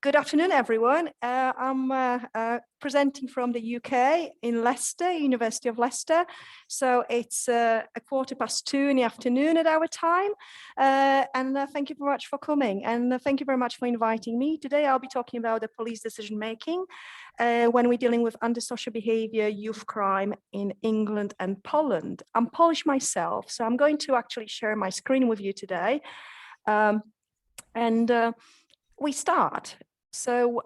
Good afternoon, everyone. I'm presenting from the UK in Leicester, University of Leicester. So it's a 2:15 in the afternoon at our time. And thank you very much for coming. And thank you very much for inviting me. Today, I'll be talking about the police decision making when we're dealing with antisocial behavior, youth crime in England and Poland. I'm Polish myself, so I'm going to actually share my screen with you today. We start. So,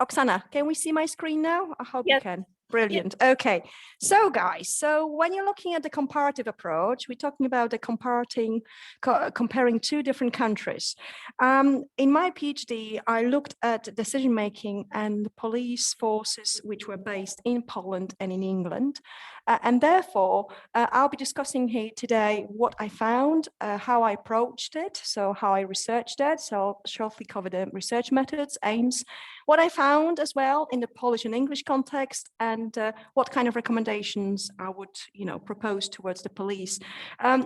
Oksana, can we see my screen now? I hope you can. Brilliant. Yes. Okay. So guys, so when you're looking at the comparative approach, we're talking about the comparing two different countries. In my PhD, I looked at decision-making and police forces which were based in Poland and in England. And therefore, I'll be discussing here today what I found, how I approached it, so how I researched it. So I'll shortly cover the research methods, aims, what I found as well in the Polish and English context, and what kind of recommendations I would, propose towards the police.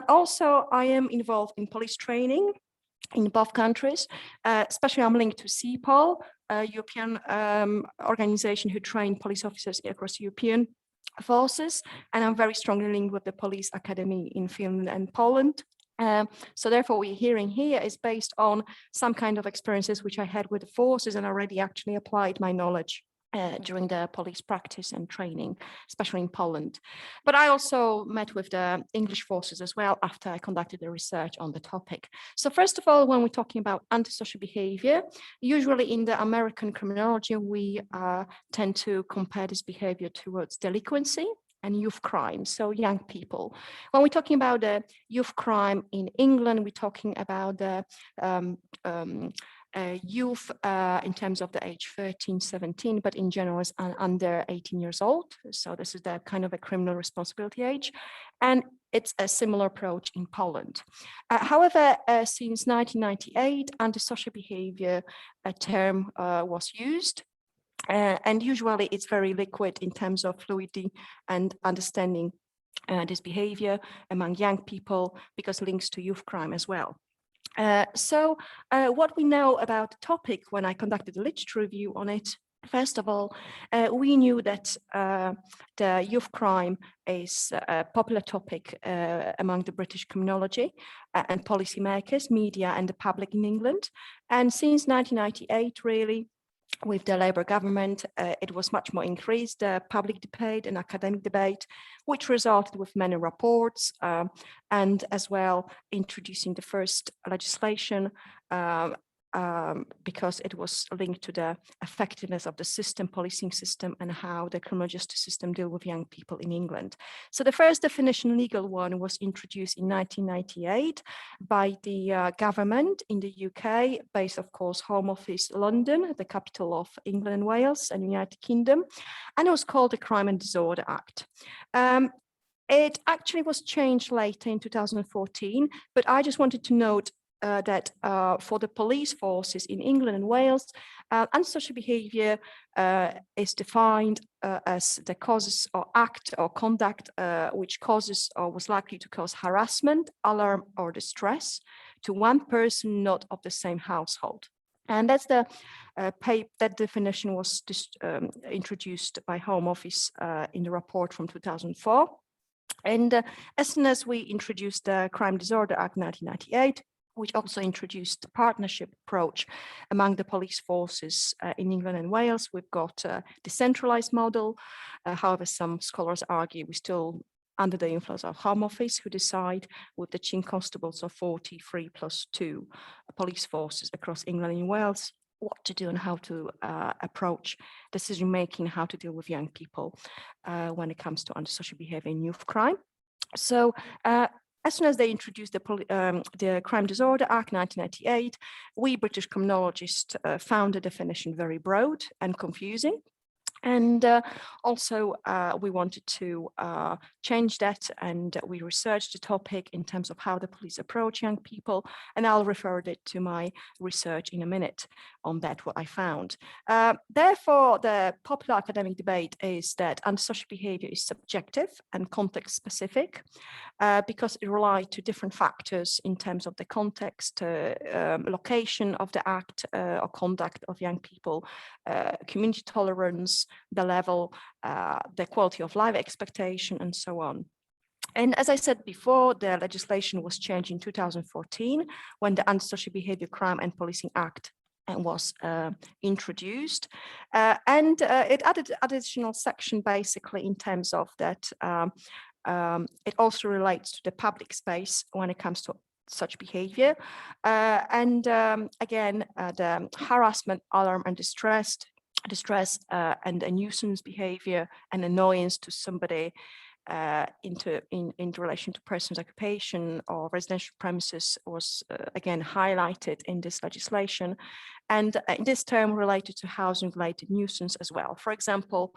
Also, I am involved in police training in both countries, especially I'm linked to CEPOL, a European organization who train police officers across European forces, and I'm very strongly linked with the police academy in Finland and Poland. So therefore, we're hearing here is based on some kind of experiences which I had with the forces and already actually applied my knowledge during the police practice and training, especially in Poland. But I also met with the English forces as well after I conducted the research on the topic. So first of all, when we're talking about antisocial behavior, usually in the American criminology, we tend to compare this behavior towards delinquency and youth crime, so young people. When we're talking about the youth crime in England, we're talking about the youth in terms of the age 13, 17, but in general is under 18 years old. So this is the kind of a criminal responsibility age. And it's a similar approach in Poland. However, since 1998, antisocial behavior term was used. And usually it's very liquid in terms of fluidity and understanding this behavior among young people because links to youth crime as well. So what we know about the topic when I conducted a literature review on it, first of all, we knew that the youth crime is a popular topic among the British criminology and policymakers, media and the public in England. And since 1998, really, with the Labour government, it was much more increased, public debate and academic debate, which resulted with many reports and as well introducing the first legislation because it was linked to the effectiveness of the system, policing system, and how the criminal justice system deal with young people in England. So the first definition, legal one, was introduced in 1998 by the government in the UK, based, of course, Home Office, London, the capital of England and Wales and United Kingdom, and it was called the Crime and Disorder Act. It actually was changed later in 2014, but I just wanted to note that for the police forces in England and Wales, antisocial behavior is defined as the causes or act or conduct which causes or was likely to cause harassment, alarm or distress to one person not of the same household. And that's the that definition was introduced by Home Office in the report from 2004. And as soon as we introduced the Crime Disorder Act 1998, which also introduced the partnership approach among the police forces in England and Wales. We've got a decentralized model. However, some scholars argue we're still under the influence of Home Office, who decide with the chief constables of 43 plus 2 police forces across England and Wales what to do and how to approach decision-making, how to deal with young people when it comes to antisocial behavior and youth crime. So as soon as they introduced the Crime Disorder Act 1998, we British criminologists found the definition very broad and confusing. And also, we wanted to change that, and we researched the topic in terms of how the police approach young people, and I'll refer it to my research in a minute on that, what I found. Therefore, the popular academic debate is that antisocial behavior is subjective and context specific, because it relies to different factors in terms of the context, location of the act or conduct of young people, community tolerance, the level, the quality of life expectation, and so on. And as I said before, the legislation was changed in 2014 when the Antisocial Behavior Crime and Policing Act was introduced, and it added additional section basically in terms of that it also relates to the public space when it comes to such behavior. And again, the harassment, alarm, and distress and a nuisance behavior and annoyance to somebody in relation to person's occupation or residential premises was again highlighted in this legislation. And in this term related to housing related nuisance as well. For example,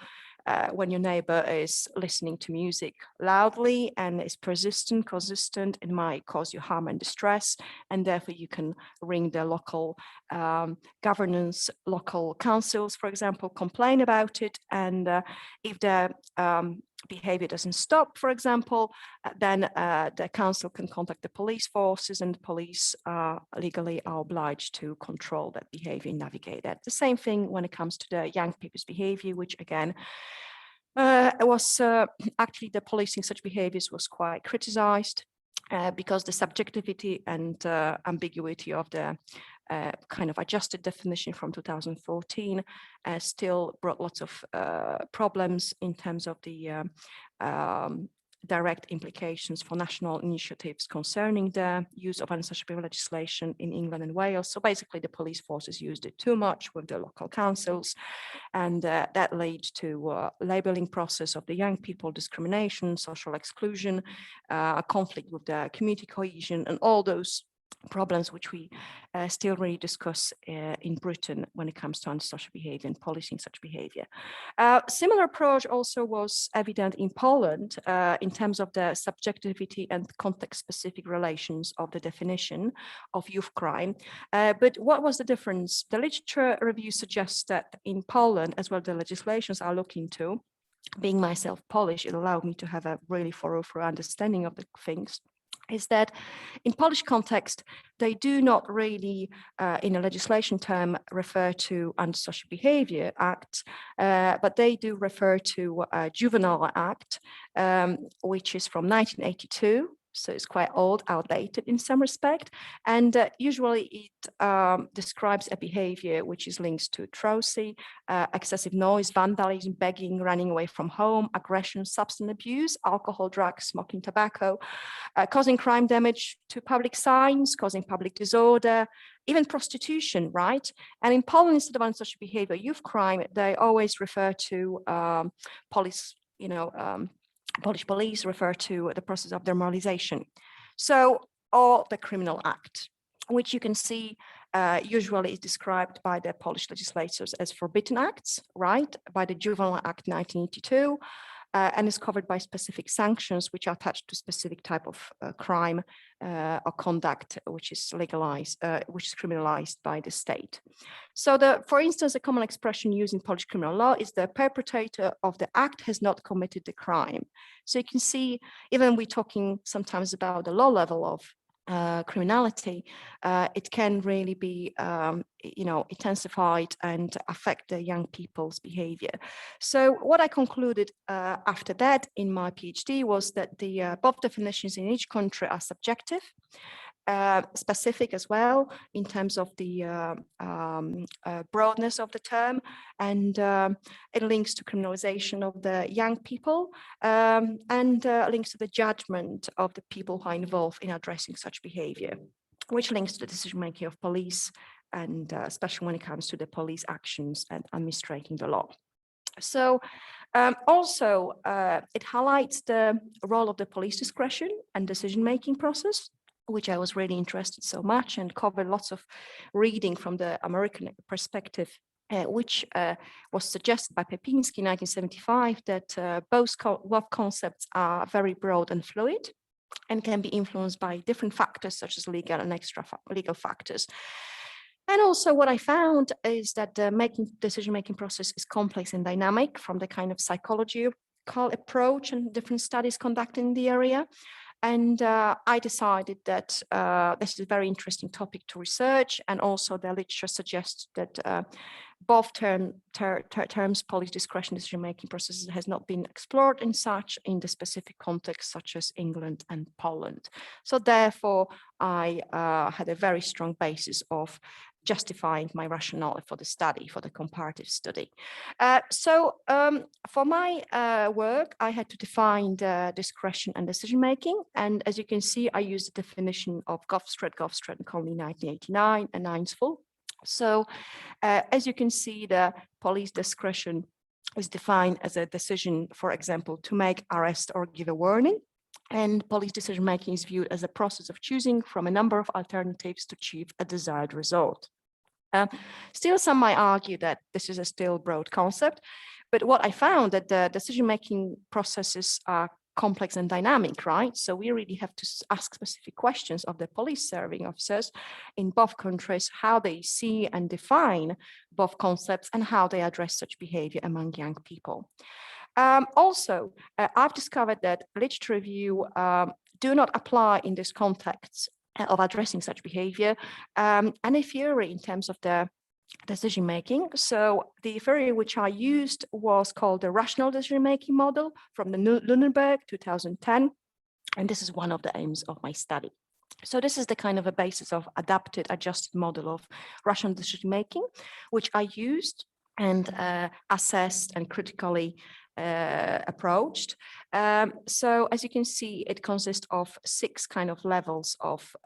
when your neighbor is listening to music loudly and is consistent, it might cause you harm and distress, and therefore you can ring the local governance, local councils, for example, complain about it, and if the behavior doesn't stop, for example, then the council can contact the police forces, and the police legally are obliged to control that behavior and navigate that. The same thing when it comes to the young people's behavior, which again was actually the policing such behaviors was quite criticized because the subjectivity and ambiguity of the kind of adjusted definition from 2014 still brought lots of problems in terms of the direct implications for national initiatives concerning the use of antisocial behavior legislation in England and Wales. So basically the police forces used it too much with the local councils, and that led to labeling process of the young people, discrimination, social exclusion, a conflict with the community cohesion, and all those problems which we still really discuss in Britain when it comes to antisocial behavior and policing such behavior. Similar approach also was evident in Poland in terms of the subjectivity and context-specific relations of the definition of youth crime. But what was the difference? The literature review suggests that in Poland, as well the legislations I look into, being myself Polish, it allowed me to have a really thorough understanding of the things, is that in Polish context, they do not really, in a legislation term, refer to Antisocial Behavior Act, but they do refer to a Juvenile Act, which is from 1982. So it's quite old, outdated in some respect. And usually it describes a behavior which is linked to atrocity, excessive noise, vandalism, begging, running away from home, aggression, substance abuse, alcohol, drugs, smoking, tobacco, causing crime damage to public signs, causing public disorder, even prostitution, right? And in Poland, instead of antisocial behavior, youth crime, they always refer to police, Polish police refer to the process of demoralization. So, or the criminal act, which you can see usually is described by the Polish legislators as forbidden acts, right? By the Juvenile Act 1982, and is covered by specific sanctions which are attached to specific type of crime or conduct which is legalized, which is criminalized by the state. So for instance, a common expression used in Polish criminal law is the perpetrator of the act has not committed the crime. So you can see, even we're talking sometimes about the low level of criminality, it can really be, intensified and affect the young people's behavior. So what I concluded after that in my PhD was that the both definitions in each country are subjective, specific as well in terms of the broadness of the term, and it links to criminalization of the young people and links to the judgment of the people who are involved in addressing such behavior, which links to the decision making of police, and especially when it comes to the police actions and administrating the law. So also it highlights the role of the police discretion and decision-making process, which I was really interested so much and covered lots of reading from the American perspective which was suggested by Pepinski in 1975, that both concepts are very broad and fluid and can be influenced by different factors such as legal and extra legal factors. And also what I found is that the decision-making process is complex and dynamic from the kind of psychological approach and different studies conducted in the area. And I decided that this is a very interesting topic to research, and also the literature suggests that both terms, police discretion decision-making processes, has not been explored in the specific context, such as England and Poland. So therefore, I had a very strong basis of justifying my rationale for the study, for the comparative study. For my work, I had to define the discretion and decision-making. And as you can see, I used the definition of Gofstred and Conley 1989 and Einsvoll. So as you can see, the police discretion is defined as a decision, for example, to make arrest or give a warning. And police decision-making is viewed as a process of choosing from a number of alternatives to achieve a desired result. Still, some might argue that this is a still broad concept, but what I found that the decision-making processes are complex and dynamic, right? So we really have to ask specific questions of the police serving officers in both countries, how they see and define both concepts and how they address such behavior among young people. Also, I've discovered that literature review do not apply in this context of addressing such behavior, and a theory in terms of the decision-making. So the theory which I used was called the rational decision-making model from the Lunenburg 2010, and this is one of the aims of my study. So this is the kind of a basis of adapted, adjusted model of rational decision-making, which I used and assessed and critically approached. So as you can see, it consists of 6 kind of levels of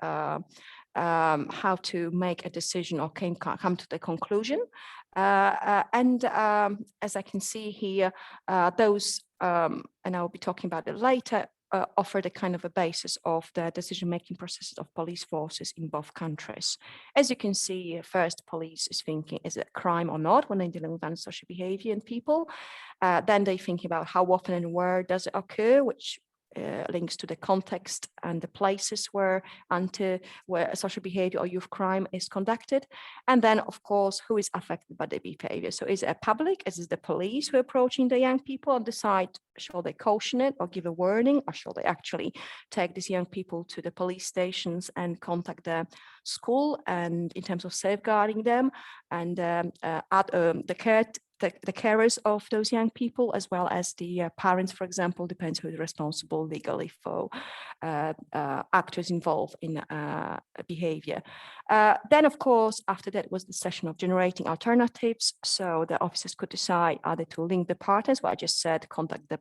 how to make a decision or come to the conclusion. As I can see here, those, and I'll be talking about it later, offer the kind of a basis of the decision-making processes of police forces in both countries. As you can see, first, police is thinking, is it a crime or not when they're dealing with antisocial behavior in people? Then they think about how often and where does it occur, which links to the context and the places where social behavior or youth crime is conducted. And then, of course, who is affected by the behavior? So is it a public? Is it the police who are approaching the young people and decide, shall they caution it or give a warning, or shall they actually take these young people to the police stations and contact the school and in terms of safeguarding them and the carers of those young people, as well as the parents, for example, depends who is responsible legally for actors involved in behavior. Then, of course, after that was the session of generating alternatives. So the officers could decide either to link the partners, what I just said, contact the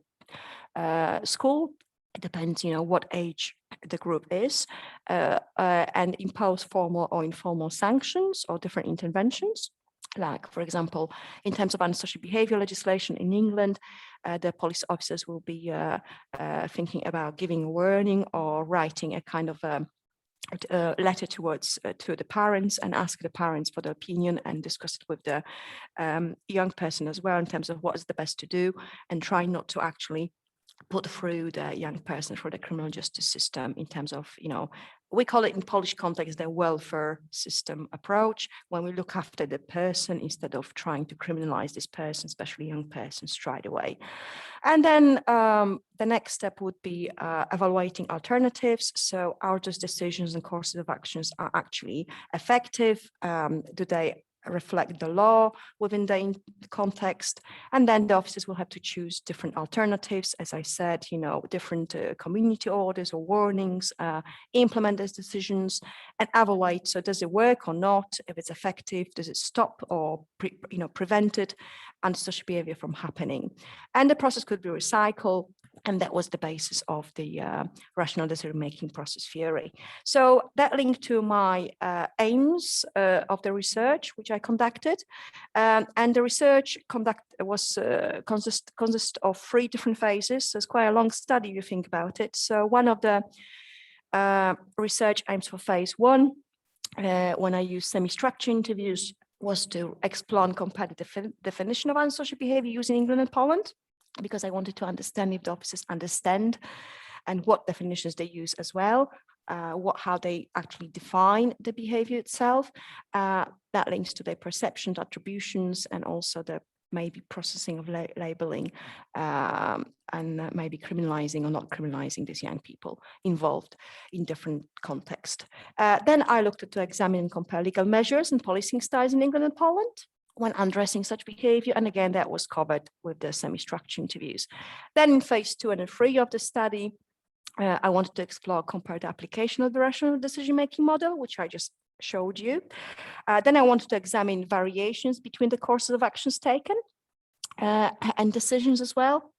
school. It depends, what age the group is, and impose formal or informal sanctions or different interventions. Like, for example, in terms of antisocial behavior legislation in England, the police officers will be thinking about giving a warning or writing a kind of a letter to the parents and ask the parents for their opinion and discuss it with the young person as well in terms of what is the best to do, and try not to actually put through the young person through the criminal justice system in terms of, we call it in Polish context, the welfare system approach, when we look after the person instead of trying to criminalize this person, especially young person, straight away. And then the next step would be evaluating alternatives. So are those decisions and courses of actions are actually effective? Do they reflect the law within the context? And then the officers will have to choose different alternatives, as I said, different community orders or warnings, implement those decisions and evaluate. So does it work or not? If it's effective, does it stop or prevent it antisocial behavior from happening? And the process could be recycled. And that was the basis of the rational decision-making process theory. So that linked to my aims of the research, which I conducted. And the research consists of 3 different phases. So it's quite a long study if you think about it. So one of the research aims for phase 1, when I use semi-structured interviews, was to explore and compare the definition of antisocial behavior used in England and Poland, because I wanted to understand if the officers understand and what definitions they use as well, how they actually define the behavior itself. That links to their perceptions, attributions, and also the maybe processing of labeling, and maybe criminalizing or not criminalizing these young people involved in different contexts. Then I looked to examine and compare legal measures and policing styles in England and Poland when addressing such behavior. And again, that was covered with the semi-structured interviews. Then in phase 2 and 3 of the study, I wanted to explore compared application of the rational decision-making model, which I just showed you. Then I wanted to examine variations between the courses of actions taken and decisions as well.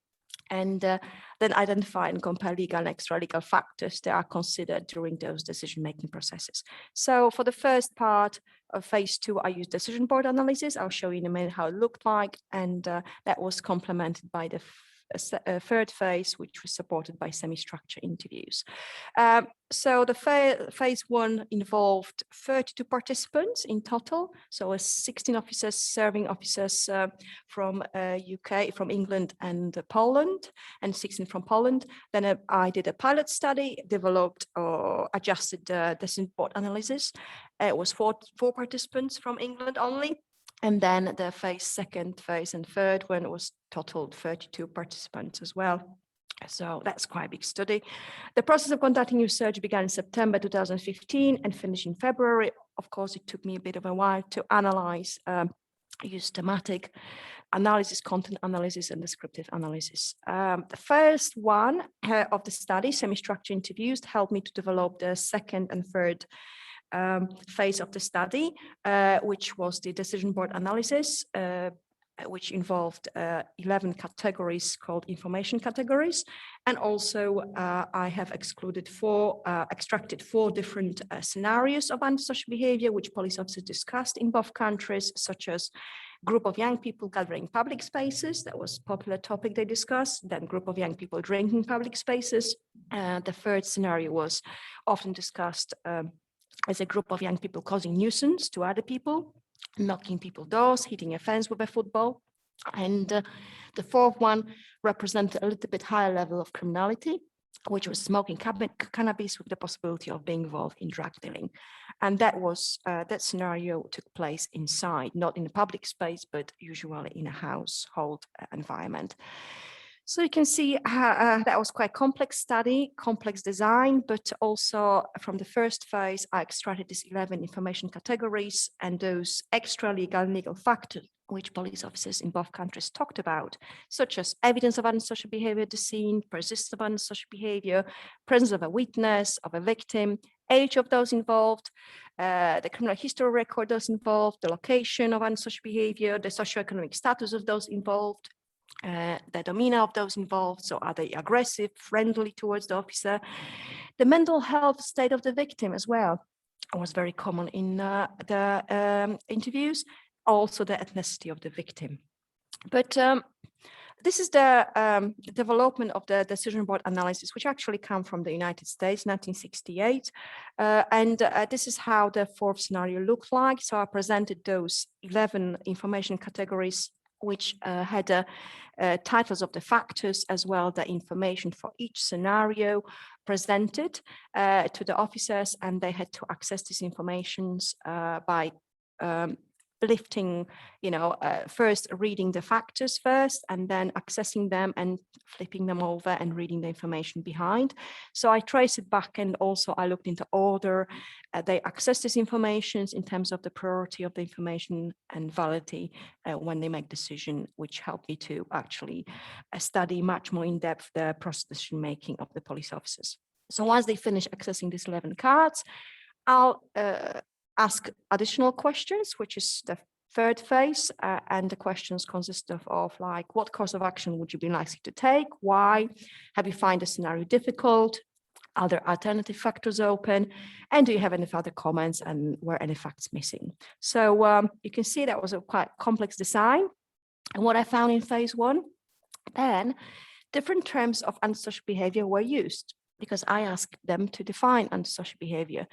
And then identify and compare legal and extra-legal factors that are considered during those decision-making processes. So for the first part of phase 2, I used decision board analysis. I'll show you in a minute how it looked like. And that was complemented by the third phase, which was supported by semi-structured interviews. So the phase 1 involved 32 participants in total. So 16 officers, serving officers from UK, from England and Poland, and 16 from Poland. Then I did a pilot study, developed or adjusted the decision board analysis. It was four participants from England only. And then the second phase and third one was total 32 participants as well. So that's quite a big study. The process of conducting research began in September 2015 and finished in February. Of course, it took me a bit of a while to analyze, use thematic analysis, content analysis, and descriptive analysis. The first one of the study, semi-structured interviews, helped me to develop the second and third phase of the study, which was the decision board analysis, which involved 11 categories called information categories. And also I have extracted 4 different scenarios of antisocial behavior, which police officers discussed in both countries, such as group of young people gathering public spaces. That was a popular topic they discussed. Then group of young people drinking public spaces. The third scenario was often discussed as a group of young people causing nuisance to other people, knocking people's doors, hitting a fence with a football. And the fourth one represented a little bit higher level of criminality, which was smoking cannabis with the possibility of being involved in drug dealing. And that was that scenario took place inside, not in a public space, but usually in a household environment. So you can see that was quite a complex study, complex design, but also from the first phase, I extracted these 11 information categories and those extra legal factors which police officers in both countries talked about, such as evidence of antisocial behavior at the scene, persistence of antisocial behavior, presence of a witness, of a victim, age of those involved, the criminal history record of those involved, the location of antisocial behavior, the socioeconomic status of those involved, the demeanor of those involved, so are they aggressive, friendly towards the officer, the mental health state of the victim as well was very common in the interviews, also the ethnicity of the victim. But this is the development of the decision board analysis, which actually come from the United States, 1968. And this is how the fourth scenario looked like. So I presented those 11 information categories, which had titles of the factors as well, the information for each scenario presented to the officers, and they had to access these informations by lifting, first reading the factors first, and then accessing them and flipping them over and reading the information behind. So I traced it back, and also I looked into order. They access these informations in terms of the priority of the information and validity when they make decision, which helped me to actually study much more in depth the process decision making of the police officers. So once they finish accessing these 11 cards, I'll ask additional questions, which is the third phase, and the questions consist of like, what course of action would you be likely to take? Why? Have you found the scenario difficult? Are there alternative factors open? And do you have any further comments, and were any facts missing? So you can see that was a quite complex design. And what I found in phase 1, then different terms of antisocial behavior were used, because I asked them to define antisocial behavior.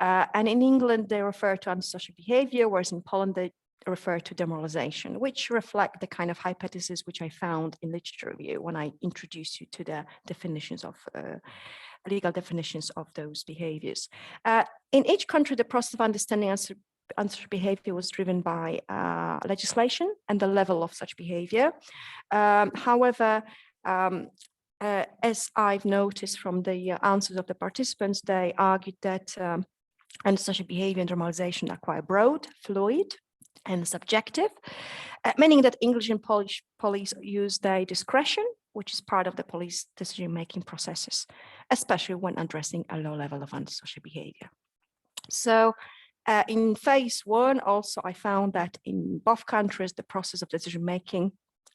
And in England, they refer to antisocial behavior, whereas in Poland, they refer to demoralization, which reflect the kind of hypothesis which I found in literature review when I introduced you to the definitions of legal definitions of those behaviors. In each country, the process of understanding antisocial behavior was driven by legislation and the level of such behavior. However, as I've noticed from the answers of the participants, they argued that antisocial behavior and normalization are quite broad, fluid, and subjective, meaning that English and police use their discretion, which is part of the police decision-making processes, especially when addressing a low level of antisocial behavior. So in phase one, also, I found that in both countries, the process of decision-making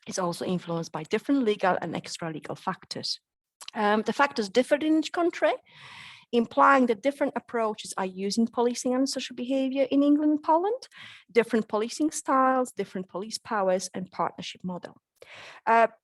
is also influenced by different legal and extra-legal factors. The factors differed in each country, implying that different approaches are used in policing antisocial behavior in England and Poland, different policing styles, different police powers, and partnership model.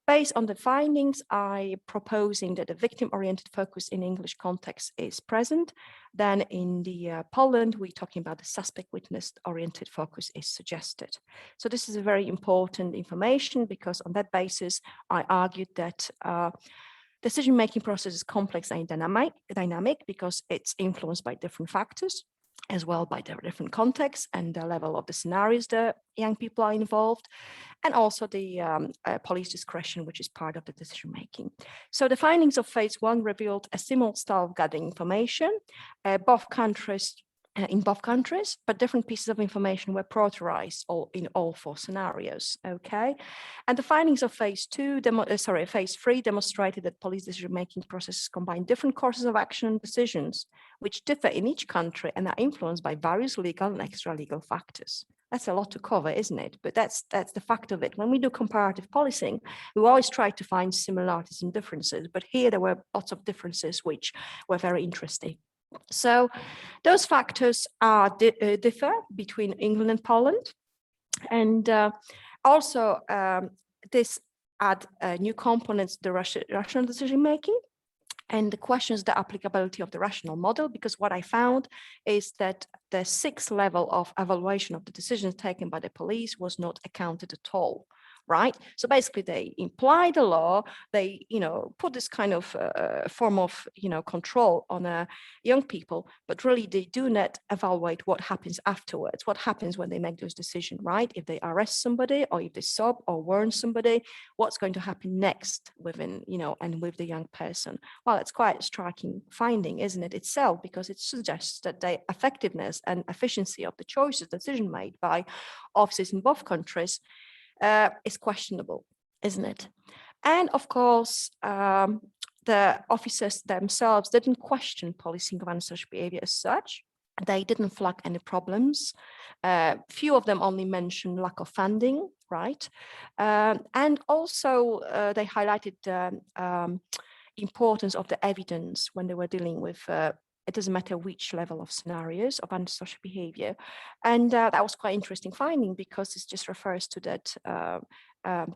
Based on the findings, I proposing that a victim-oriented focus in English context is present. Then in the Poland, we're talking about the suspect witness-oriented focus is suggested. So this is a very important information because on that basis, I argued that decision-making process is complex and dynamic because it's influenced by different factors, as well by the different contexts and the level of the scenarios that young people are involved, and also the police discretion, which is part of the decision-making. So the findings of phase one revealed a similar style of gathering information, in both countries, but different pieces of information were prioritized in all four scenarios, okay? And the findings of phase three demonstrated that police decision-making processes combine different courses of action and decisions, which differ in each country and are influenced by various legal and extra-legal factors. That's a lot to cover, isn't it? But that's the fact of it. When we do comparative policing, we always try to find similarities and differences, but here there were lots of differences which were very interesting. So those factors differ between England and Poland. And also this add new components to the rational decision-making and the questions the applicability of the rational model, because what I found is that the sixth level of evaluation of the decisions taken by the police was not accounted at all. Right? So basically they imply the law, they, put this kind of form of, control on young people, but really they do not evaluate what happens afterwards, what happens when they make those decisions, right? If they arrest somebody or if they stop or warn somebody, what's going to happen next within, and with the young person? Well, it's quite a striking finding, isn't it itself, because it suggests that the effectiveness and efficiency of the choices, decision made by officers in both countries is questionable, isn't it? And of course, the officers themselves didn't question policing of antisocial behavior as such. They didn't flag any problems. Few of them only mentioned lack of funding, right? And also they highlighted the importance of the evidence when they were dealing with it doesn't matter which level of scenarios of antisocial behavior. And that was quite interesting finding because it just refers to that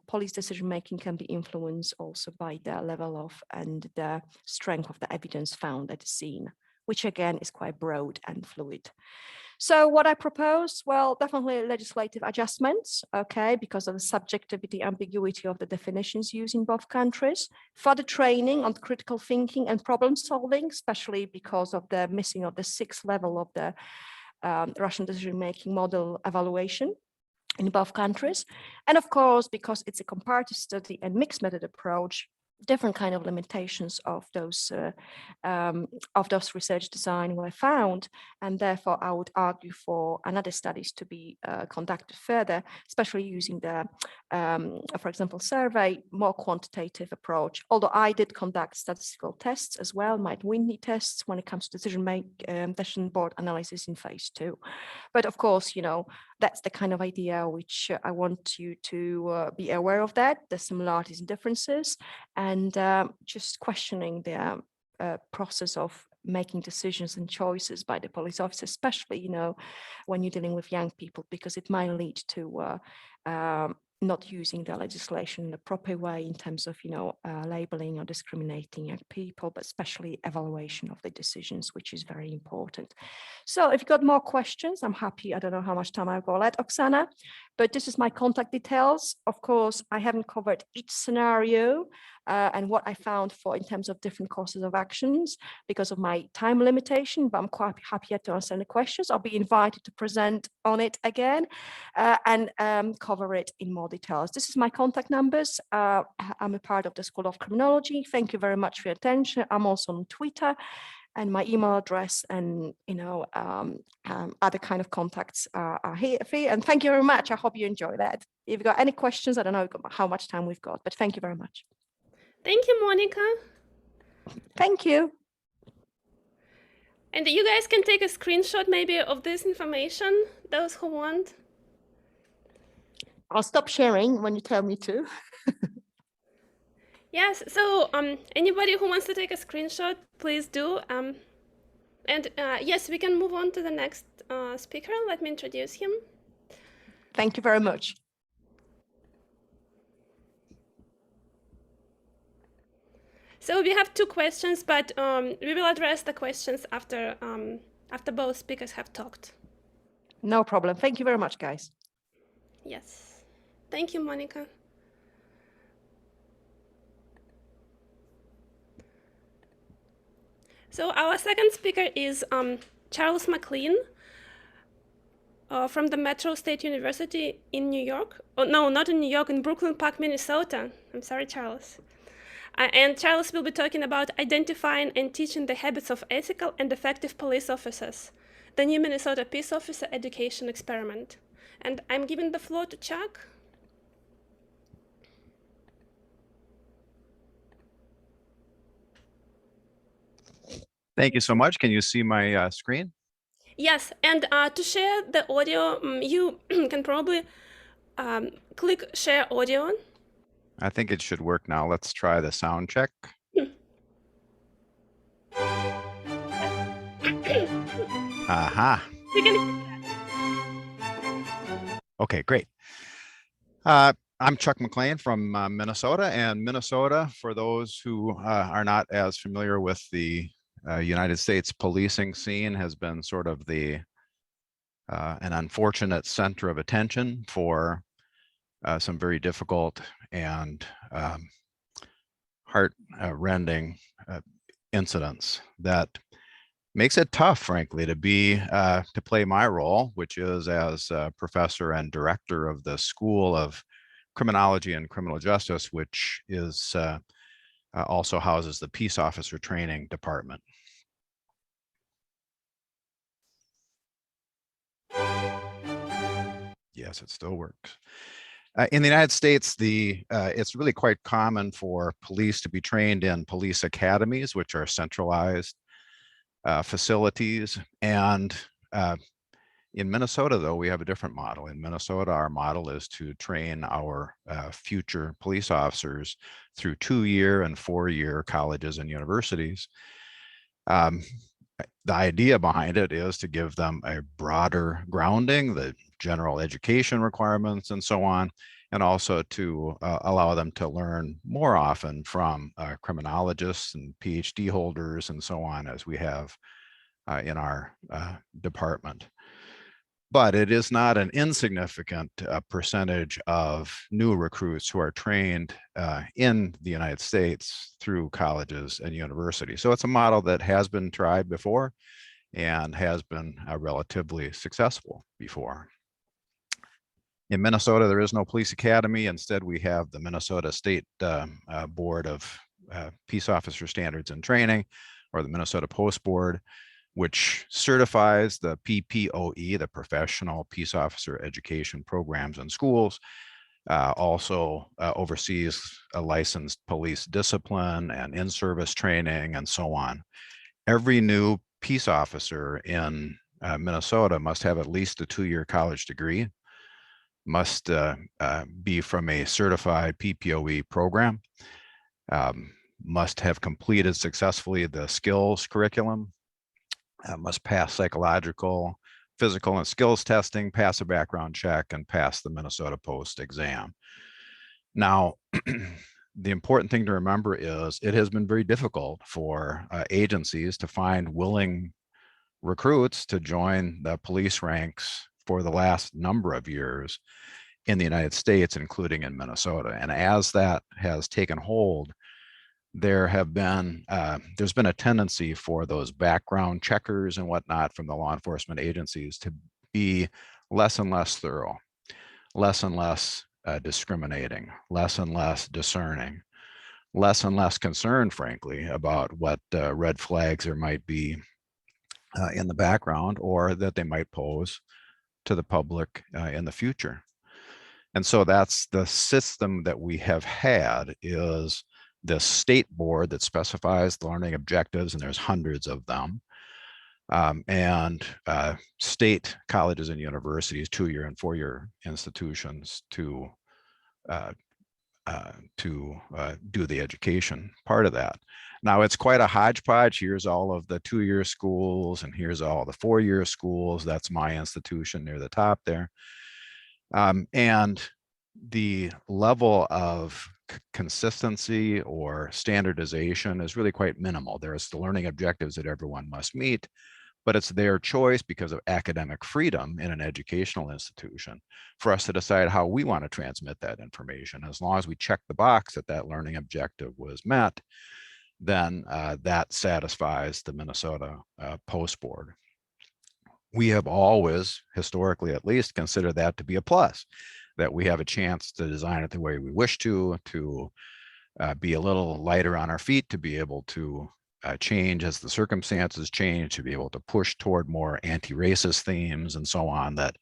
police decision-making can be influenced also by the level of and the strength of the evidence found at the scene, which again is quite broad and fluid. So what I propose, well, definitely legislative adjustments, okay, because of the subjectivity, ambiguity of the definitions used in both countries, further training on critical thinking and problem solving, especially because of the missing of the sixth level of the rational decision-making model evaluation in both countries. And of course, because it's a comparative study and mixed method approach, different kind of limitations of those research design were found, and therefore I would argue for another studies to be conducted further, especially using the, for example, survey, more quantitative approach. Although I did conduct statistical tests as well, Whitney tests when it comes to decision board analysis in phase two. But of course, that's the kind of idea which I want you to be aware of, that the similarities and differences, and just questioning the process of making decisions and choices by the police officer, especially, when you're dealing with young people, because it might lead to not using the legislation in the proper way in terms of, labeling or discriminating at people, but especially evaluation of the decisions, which is very important. So if you've got more questions, I'm happy. I don't know how much time I've got left, Oksana, but this is my contact details. Of course, I haven't covered each scenario and what I found for in terms of different courses of actions because of my time limitation, but I'm quite happy to answer any questions. I'll be invited to present on it again and cover it in more details. This is my contact numbers. I'm a part of the School of Criminology. Thank you very much for your attention. I'm also on Twitter, and my email address and other kind of contacts are here for you. And thank you very much. I hope you enjoy that. If you've got any questions, I don't know how much time we've got, but thank you very much. Thank you, Monica. Thank you. And you guys can take a screenshot maybe of this information, those who want. I'll stop sharing when you tell me to. Yes, so anybody who wants to take a screenshot, please do. And yes, we can move on to the next speaker. Let me introduce him. Thank you very much. So we have two questions, but we will address the questions after both speakers have talked. No problem. Thank you very much, guys. Yes. Thank you, Monica. So our second speaker is Charles McLean from the Metro State University in New York. Oh, no, not in New York, in Brooklyn Park, Minnesota. I'm sorry, Charles. And Charles will be talking about identifying and teaching the habits of ethical and effective police officers, the new Minnesota Peace Officer Education Experiment. And I'm giving the floor to Chuck. Thank you so much. Can you see my screen? Yes, and to share the audio, you can probably click share audio. I think it should work now. Let's try the sound check. Aha. Okay, great. I'm Chuck McLean from Minnesota, and Minnesota, for those who are not as familiar with the United States policing scene, has been sort of the an unfortunate center of attention for some very difficult and heart-rending incidents that makes it tough, frankly, to play my role, which is as a professor and director of the School of Criminology and Criminal Justice, which is also houses the Peace Officer Training Department. Yes, it still works. In the United States, it's really quite common for police to be trained in police academies, which are centralized facilities. And in Minnesota, though, we have a different model. In Minnesota, our model is to train our future police officers through 2-year and 4-year colleges and universities. The idea behind it is to give them a broader grounding, the general education requirements and so on, and also to allow them to learn more often from criminologists and PhD holders and so on, as we have in our department. But it is not an insignificant percentage of new recruits who are trained in the United States through colleges and universities. So it's a model that has been tried before and has been relatively successful before. In Minnesota, there is no police academy. Instead, we have the Minnesota State Board of Peace Officer Standards and Training, or the Minnesota Post Board, which certifies the PPOE, the Professional Peace Officer Education Programs in schools, also oversees a licensed police discipline and in-service training and so on. Every new peace officer in Minnesota must have at least a 2-year college degree, must be from a certified PPOE program, must have completed successfully the skills curriculum, must pass psychological, physical and skills testing, pass a background check, and pass the Minnesota Post exam. Now, the important thing to remember is it has been very difficult for agencies to find willing recruits to join the police ranks for the last number of years in the United States, including in Minnesota. And as that has taken hold, there's been a tendency for those background checkers and whatnot from the law enforcement agencies to be less and less thorough, less and less discriminating, less and less discerning, less and less concerned, frankly, about what red flags there might be in the background or that they might pose to the public in the future. And so that's the system that we have had, is the state board that specifies the learning objectives, and there's hundreds of them. And state colleges and universities, 2-year and 4-year institutions to do the education part of that. Now it's quite a hodgepodge. Here's all of the 2-year schools, and here's all the 4-year schools. That's my institution near the top there. And the level of consistency or standardization is really quite minimal. There's the learning objectives that everyone must meet, but it's their choice, because of academic freedom in an educational institution, for us to decide how we want to transmit that information. As long as we check the box that that learning objective was met, then that satisfies the Minnesota Post Board. We have always, historically at least, considered that to be a plus, that we have a chance to design it the way we wish to be a little lighter on our feet, to be able to change as the circumstances change, to be able to push toward more anti-racist themes and so on that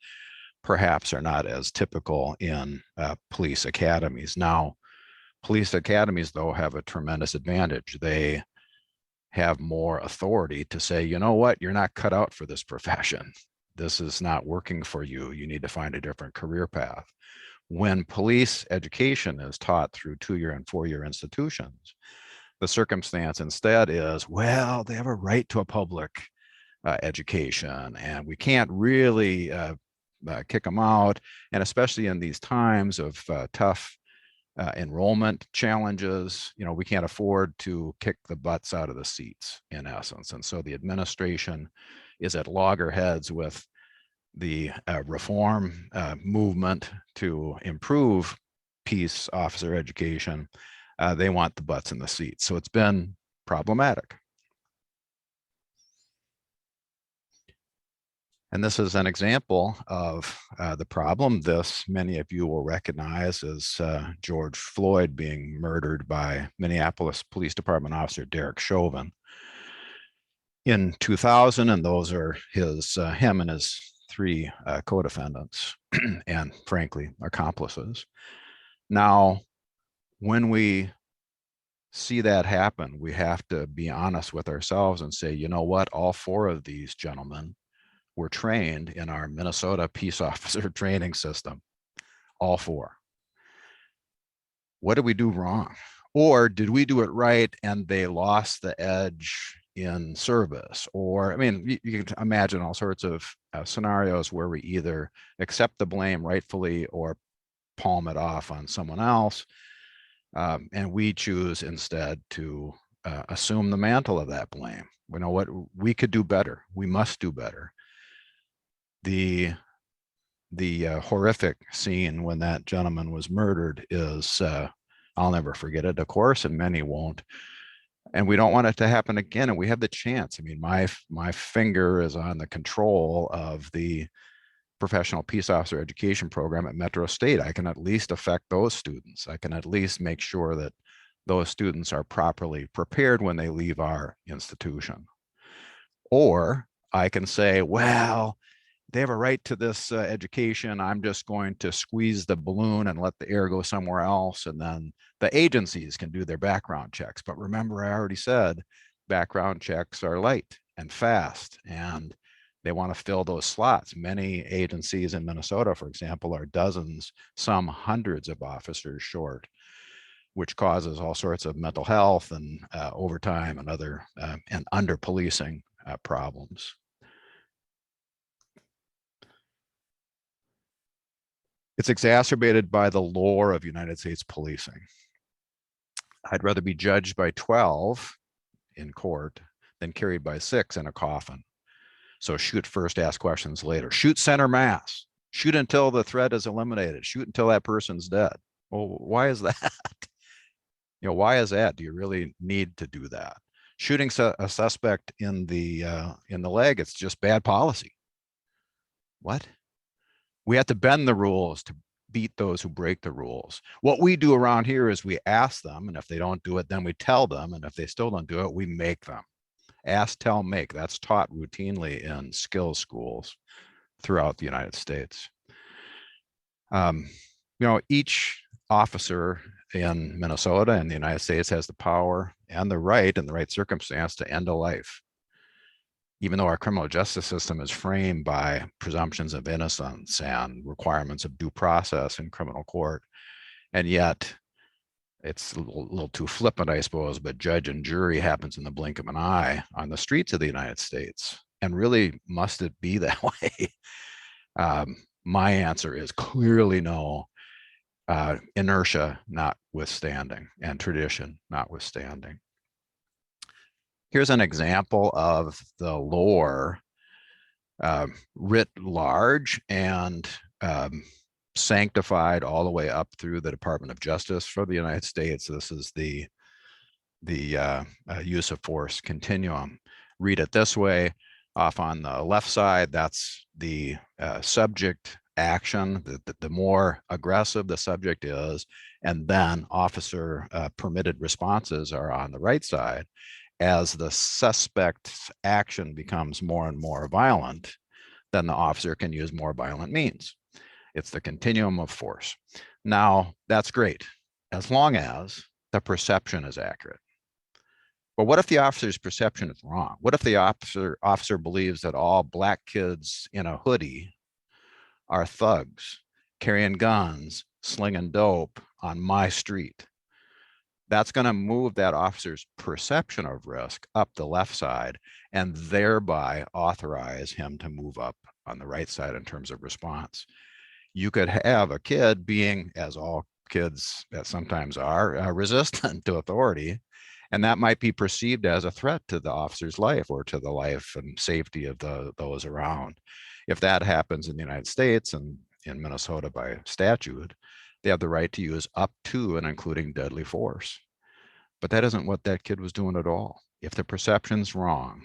perhaps are not as typical in police academies. Now, police academies, though, have a tremendous advantage. They have more authority to say, you know what, you're not cut out for this profession. This is not working for you. You need to find a different career path. When police education is taught through 2-year and 4-year institutions, the circumstance instead is, well, they have a right to a public education, and we can't really kick them out. And especially in these times of tough enrollment challenges, you know, we can't afford to kick the butts out of the seats, in essence. And so the administration is at loggerheads with the reform movement to improve peace officer education. They want the butts in the seats. So it's been problematic. And this is an example of the problem. This, many of you will recognize as George Floyd being murdered by Minneapolis Police Department officer Derek Chauvin in 2000. And those are him and his 3 co-defendants and, frankly, accomplices. Now, when we see that happen, we have to be honest with ourselves and say, you know what, all 4 of these gentlemen were trained in our Minnesota peace officer training system, all 4. What did we do wrong? Or did we do it right and they lost the edge in service? Or, I mean, you can imagine all sorts of scenarios where we either accept the blame rightfully or palm it off on someone else. And we choose instead to assume the mantle of that blame. You know what, we could do better. We must do better. The horrific scene when that gentleman was murdered is, I'll never forget it, of course, and many won't. And we don't want it to happen again. And we have the chance. I mean, my finger is on the control of the professional peace officer education program at Metro State. I can at least affect those students. I can at least make sure that those students are properly prepared when they leave our institution. Or I can say, well, they have a right to this education. I'm just going to squeeze the balloon and let the air go somewhere else. And then the agencies can do their background checks. But remember, I already said, background checks are light and fast, and they want to fill those slots. Many agencies in Minnesota, for example, are dozens, some hundreds of officers short, which causes all sorts of mental health and overtime and other and under policing problems. It's exacerbated by the lore of United States policing. I'd rather be judged by 12 in court than carried by 6 in a coffin. So shoot first, ask questions later. Shoot center mass. Shoot until the threat is eliminated. Shoot until that person's dead. Well, why is that? Why is that? Do you really need to do that? Shooting a suspect in the leg, it's just bad policy. What? We have to bend the rules to beat those who break the rules. What we do around here is we ask them, and if they don't do it, then we tell them, and if they still don't do it, we make them. Ask, tell, make. That's taught routinely in skills schools throughout the United States. Each officer in Minnesota and the United States has the power and the right in the right circumstance to end a life. Even though our criminal justice system is framed by presumptions of innocence and requirements of due process in criminal court, and yet it's a little too flippant, I suppose, but judge and jury happens in the blink of an eye on the streets of the United States. And really, must it be that way? My answer is clearly no. Inertia notwithstanding and tradition notwithstanding. Here's an example of the lore writ large and sanctified all the way up through the Department of Justice for the United States. This is the use of force continuum. Read it this way. Off on the left side, that's the subject action, the more aggressive the subject is, and then officer permitted responses are on the right side. As the suspect's action becomes more and more violent, then the officer can use more violent means. It's the continuum of force. Now, that's great, as long as the perception is accurate. But what if the officer's perception is wrong? What if the officer believes that all black kids in a hoodie are thugs, carrying guns, slinging dope on my street? That's going to move that officer's perception of risk up the left side and thereby authorize him to move up on the right side in terms of response. You could have a kid being, as all kids that sometimes are, resistant to authority, and that might be perceived as a threat to the officer's life or to the life and safety of those around. If that happens in the United States and in Minnesota by statute, they have the right to use up to and including deadly force. But that isn't what that kid was doing at all. If the perception's wrong,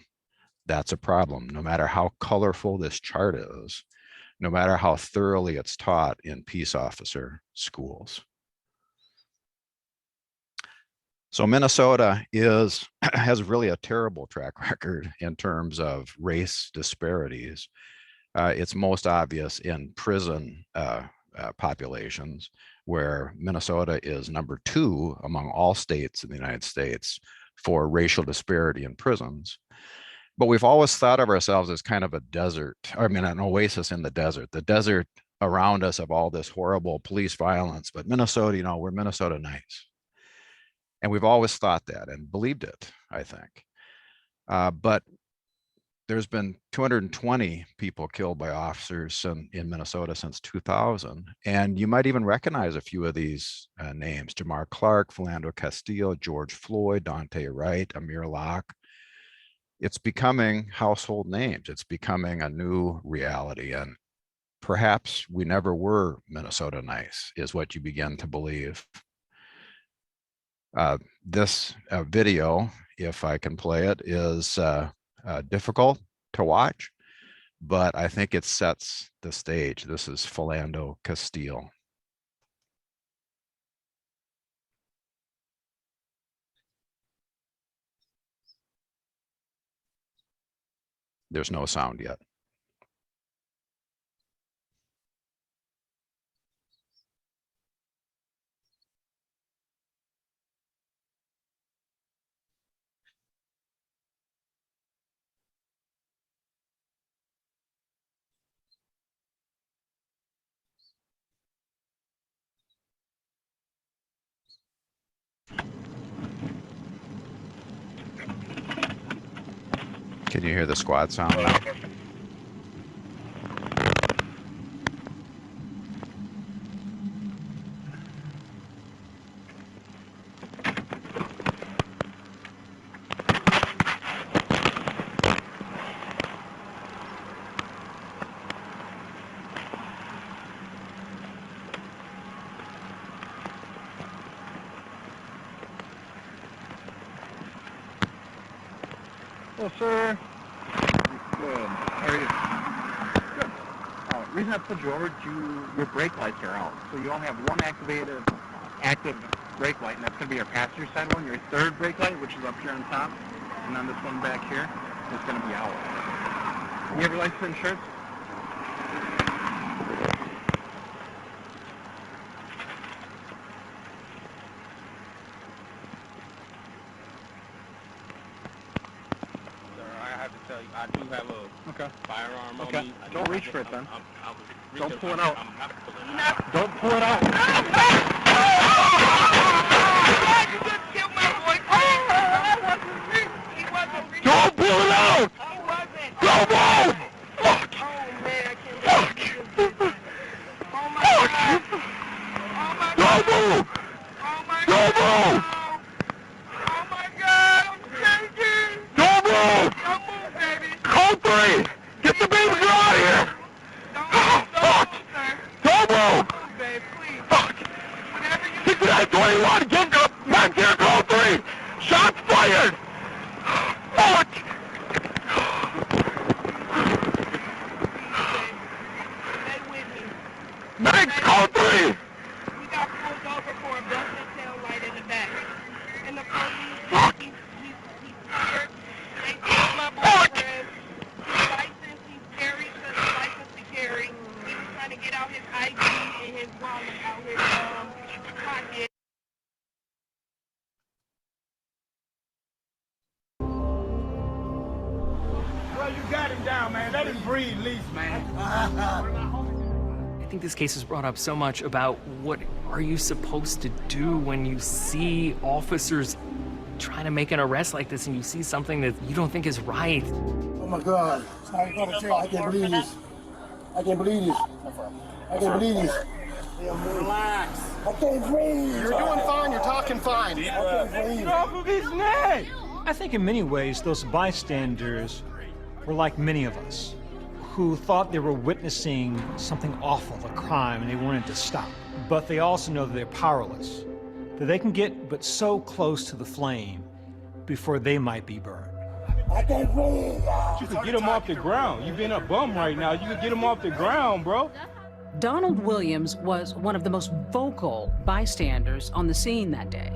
that's a problem, no matter how colorful this chart is, no matter how thoroughly it's taught in peace officer schools. So Minnesota has really a terrible track record in terms of race disparities. It's most obvious in prison populations, where Minnesota is number 2 among all states in the United States for racial disparity in prisons. But we've always thought of ourselves as kind of a desert, an oasis in the desert around us of all this horrible police violence. But Minnesota, we're Minnesota nice. And we've always thought that and believed it, I think. But there's been 220 people killed by officers in Minnesota since 2000. And you might even recognize a few of these names: Jamar Clark, Philando Castile, George Floyd, Daunte Wright, Amir Locke. It's becoming household names. It's becoming a new reality. And perhaps we never were Minnesota nice, is what you begin to believe. This video, if I can play it, is difficult to watch, but I think it sets the stage. This is Philando Castile. There's no sound yet. Can you hear the squad sound now? Hello, sir. Good. How are you? Good. Reason I pulled you over, your brake lights are out. So you only have one active brake light, and that's going to be your passenger side one. Your third brake light, which is up here on top, and then this one back here is going to be out. You have your license and insurance? I do have a firearm on me. Don't reach for it then. Don't pull it I'm out. not pulling it out. Don't pull it out. You just killed my boy. He wasn't. Don't pull it out! He wasn't. Don't move! Fuck! Oh man, I can't believe you just did that. Oh my God. Oh my Don't God. move! Oh my Don't God. move! Oh my God. I'm shaking. Don't move! Don't move, baby. Code 3! Get the baby girl out of here! Don't move, sir. Don't move! Don't move, babe, please. Fuck! Whatever you 6921, get up! Back here, code 3! Shots fired! Fuck! stay with me. Medics, code 3! We got pulled over for a busted tail light in the back. And the Fuck! police, he's scared. They took my boyfriend. His license, he's carried because his license to carry. He was trying to get out his ID and his wallet out his pocket. Well, you got him down, man. Let him breathe, at least, man. I think this case has brought up so much about what are you supposed to do when you see officers trying to make an arrest like this and you see something that you don't think is right. Oh my God. I can't believe this. I can't believe this. I can't believe this. Relax. I can't breathe. You're doing fine. You're talking fine. I can't breathe. Get off of his neck. I think in many ways those bystanders were like many of us who thought they were witnessing something awful, a crime, and they wanted to stop. But they also know that they're powerless, that they can get but so close to the flame before they might be burned. I can't breathe. You could get him off the ground. You've been a bum right now. You could get him off the ground, bro. Donald Williams was one of the most vocal bystanders on the scene that day.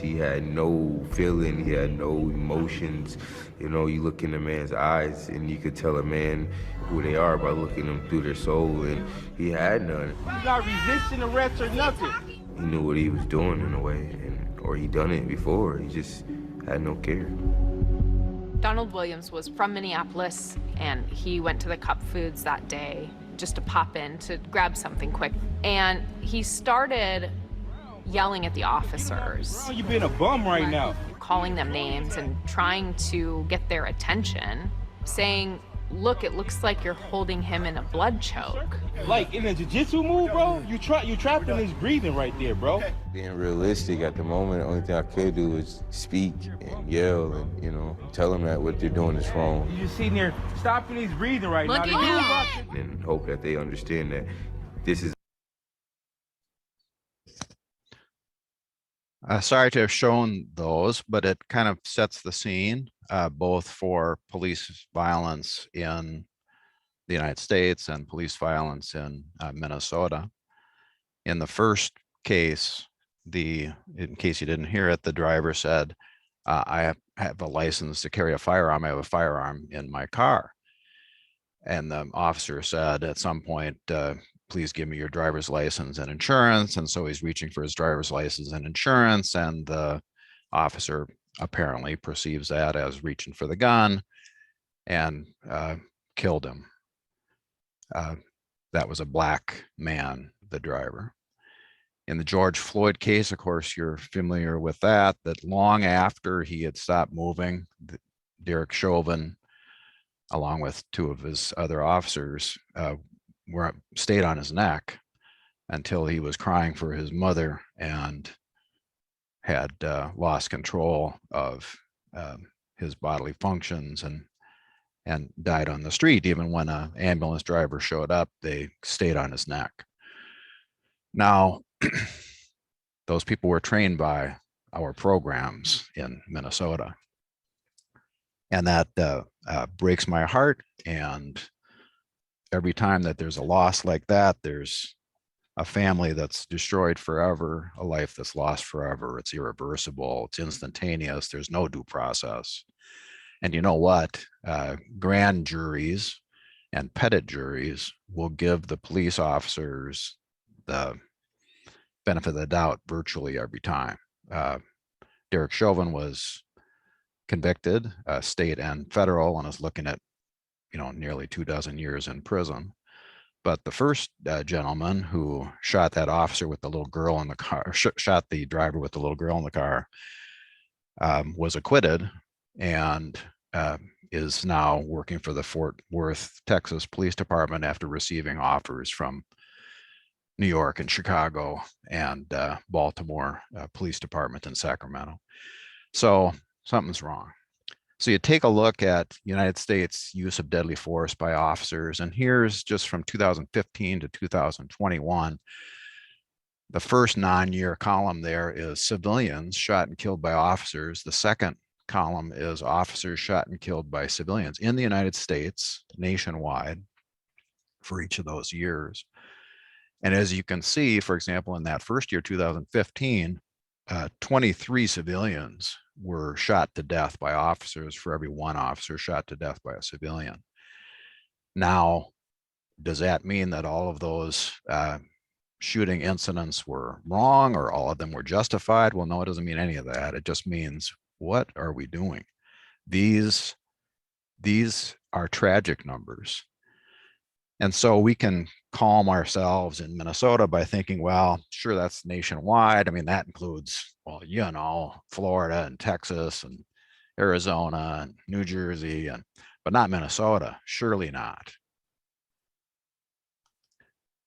He had no feeling, he had no emotions. You know, you look in a man's eyes and you could tell a man who they are by looking them through their soul, and he had none. He's not resisting arrest or nothing. He knew what he was doing in a way, or he done it before. He just had no care. Donald Williams was from Minneapolis, and he went to the Cup Foods that day just to pop in to grab something quick. And he started yelling at the officers. You've been a bum right now. Calling them names and trying to get their attention, saying, look, it looks like you're holding him in a blood choke. Like in a jiu-jitsu move, bro, you trapped in his breathing right there, bro. Being realistic at the moment, the only thing I could do is speak and yell and, you know, tell them that what they're doing is wrong. You just sitting there stopping his breathing right now. And hope that they understand that this is. Sorry to have shown those, but it kind of sets the scene both for police violence in the United States and police violence in Minnesota. In the first case, in case you didn't hear it, the driver said, I have a license to carry a firearm. I have a firearm in my car. And the officer said at some point, please give me your driver's license and insurance. And so he's reaching for his driver's license and insurance. And the officer apparently perceives that as reaching for the gun and killed him. That was a black man, the driver. In the George Floyd case, of course, you're familiar with that long after he had stopped moving, Derek Chauvin, along with two of his other officers, stayed on his neck until he was crying for his mother and had lost control of his bodily functions and died on the street. Even when an ambulance driver showed up, they stayed on his neck. Now, those people were trained by our programs in Minnesota. And that breaks my heart. And every time that there's a loss like that, there's a family that's destroyed forever, a life that's lost forever. It's irreversible, it's instantaneous, there's no due process. And you know what? Grand juries and petit juries will give the police officers the benefit of the doubt virtually every time. Derek Chauvin was convicted, state and federal, and is looking at, nearly 24 years in prison. But the first gentleman who shot that officer with the little girl in the car, shot the driver with the little girl in the car, was acquitted and is now working for the Fort Worth, Texas Police Department after receiving offers from New York and Chicago and Baltimore Police Department in Sacramento. So something's wrong. So you take a look at United States use of deadly force by officers, and here's just from 2015 to 2021. The first non-year column there is civilians shot and killed by officers. The second column is officers shot and killed by civilians in the United States nationwide for each of those years. And as you can see, for example, in that first year, 2015, 23 civilians were shot to death by officers for every one officer shot to death by a civilian. Now, does that mean that all of those shooting incidents were wrong or all of them were justified? Well, no, it doesn't mean any of that. It just means, what are we doing? These are tragic numbers. And so we can calm ourselves in Minnesota by thinking, well, sure, that's nationwide. I mean, that includes, well, Florida and Texas and Arizona and New Jersey, but not Minnesota, surely not.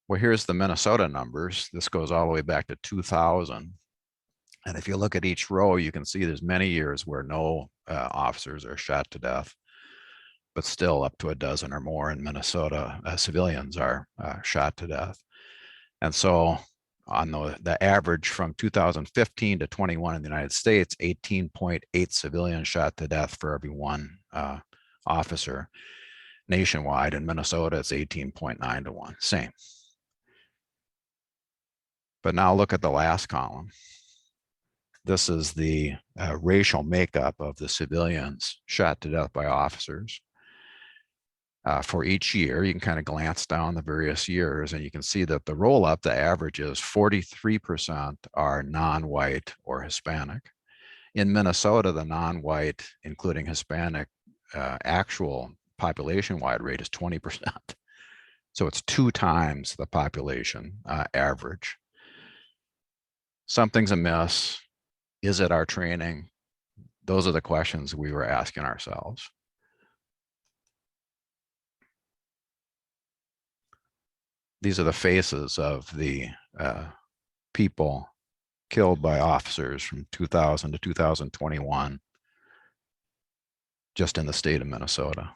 Well, here's the Minnesota numbers. This goes all the way back to 2000. And if you look at each row, you can see there's many years where no officers are shot to death, but still up to a dozen or more in Minnesota, civilians are shot to death. And so on the average from 2015 to 21 in the United States, 18.8 civilians shot to death for every one officer. Nationwide in Minnesota, it's 18.9 to 1, same. But now look at the last column. This is the racial makeup of the civilians shot to death by officers. For each year, you can kind of glance down the various years and you can see that the roll up, the average is 43% are non-white or Hispanic. In Minnesota, the non-white, including Hispanic, actual population-wide rate is 20%. So it's 2 times the population average. Something's amiss. Is it our training? Those are the questions we were asking ourselves. These are the faces of the people killed by officers from 2000 to 2021, just in the state of Minnesota.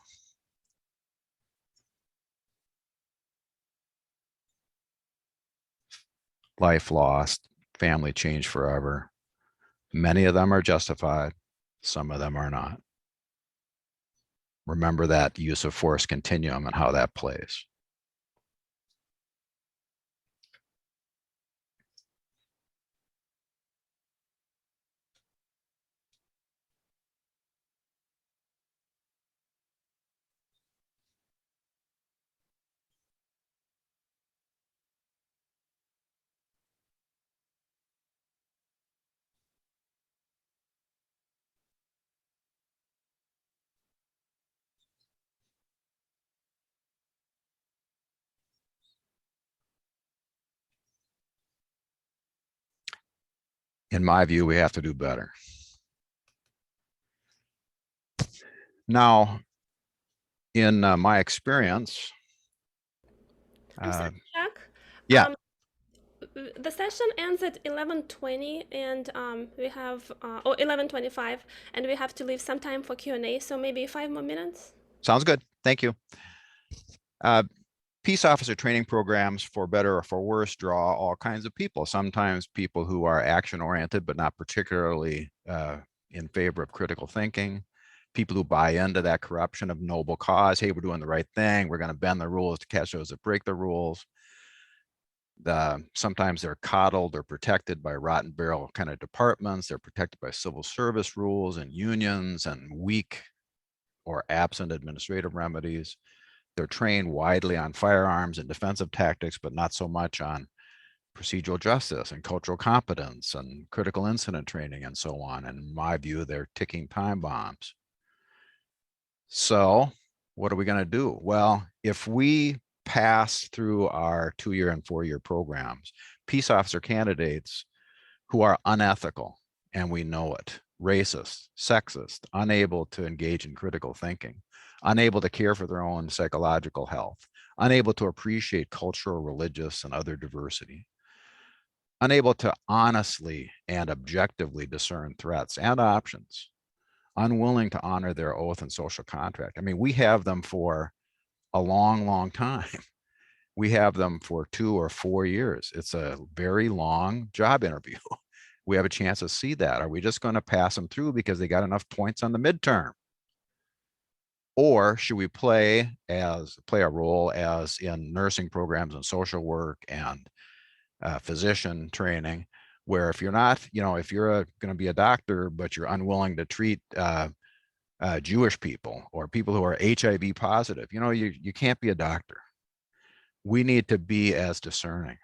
Life lost, family changed forever. Many of them are justified, some of them are not. Remember that use of force continuum and how that plays. In my view, we have to do better. Now, in my experience, I'm sorry, Chuck. Yeah. The session ends at 11:20, and we have 11:25, and we have to leave some time for Q&A. So maybe 5 more minutes. Sounds good. Thank you. Peace officer training programs, for better or for worse, draw all kinds of people. Sometimes people who are action oriented, but not particularly in favor of critical thinking. people who buy into that corruption of noble cause. Hey, we're doing the right thing. We're going to bend the rules to catch those that break the rules. Sometimes they're coddled or protected by rotten barrel kind of departments. They're protected by civil service rules and unions and weak or absent administrative remedies. They're trained widely on firearms and defensive tactics, but not so much on procedural justice and cultural competence and critical incident training and so on. And in my view, they're ticking time bombs. So what are we going to do? Well, if we pass through our 2-year and 4-year programs, peace officer candidates who are unethical, and we know it, racist, sexist, unable to engage in critical thinking, unable to care for their own psychological health, unable to appreciate cultural, religious, and other diversity, unable to honestly and objectively discern threats and options, unwilling to honor their oath and social contract. I mean, we have them for a long, long time. We have them for 2 or 4 years. It's a very long job interview. We have a chance to see that. Are we just going to pass them through because they got enough points on the midterm? Or should we play a role as in nursing programs and social work and physician training, where if you're not, if you're going to be a doctor, but you're unwilling to treat Jewish people or people who are HIV positive, you can't be a doctor. We need to be as discerning.